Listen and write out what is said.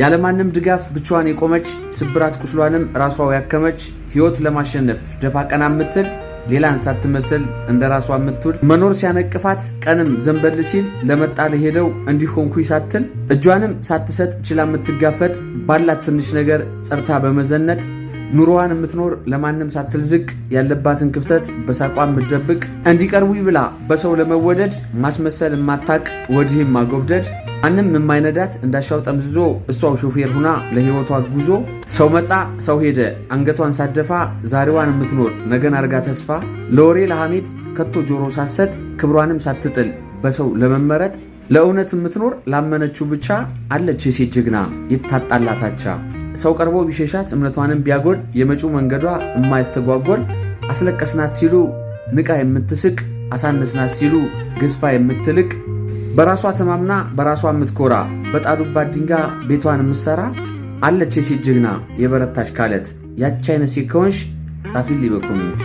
ያለማንም ድጋፍ ብቻዋን የቆመች ስብራት ቁስሏንም ራሷው ያከመች ህይወት ለማሸነፍ ደፋ ቀና የምትል ሌላን ሳትመስል እንደ ራሷ የምትውል መኖር ሲያነቅፋት ቀንም ዘንበል ሲል ለመጣ ለሄደው እንዲሆንኩ ሳትል እጇንም ሳትሰጥ ችላ የምትጋፈጥ ባላት ትንሽ ነገር ጸርታ በመዘነጥ ኑሮዋን የምትኖር ለማንም ሳትልዝቅ ያለባትን ክፍተት በሳቋ የምትደብቅ እንዲቀርቡ ብላ በሰው ለመወደድ ማስመሰል የማታቅ ወዲህም ማጎብደድ ማንም የማይነዳት እንዳሻው ጠምዝዞ እሷው ሾፌር ሁና ለህይወቷ ጉዞ ሰው መጣ ሰው ሄደ አንገቷን ሳደፋ ዛሬዋን የምትኖር ነገን አርጋ ተስፋ ለወሬ ለሐሜት ከቶ ጆሮ ሳሰጥ ክብሯንም ሳትጥል በሰው ለመመረጥ ለእውነት የምትኖር ላመነችው ብቻ አለች የሴት ጀግና ይታጣላታቻ ሰው ቀርቦ ቢሸሻት እምነቷንም ቢያጎል የመጪው መንገዷ የማይስተጓጎል አስለቀስናት ሲሉ ንቃ የምትስቅ አሳነስናት ሲሉ ግዝፋ የምትልቅ በራሷ ተማምና በራሷ የምትኮራ በጣዱባት ድንጋይ ቤቷን የምትሰራ አለች የሴት ጀግና የበረታች ካለት ያች አይነት ሴት ከሆንሽ ጻፊልኝ በኮሜንት።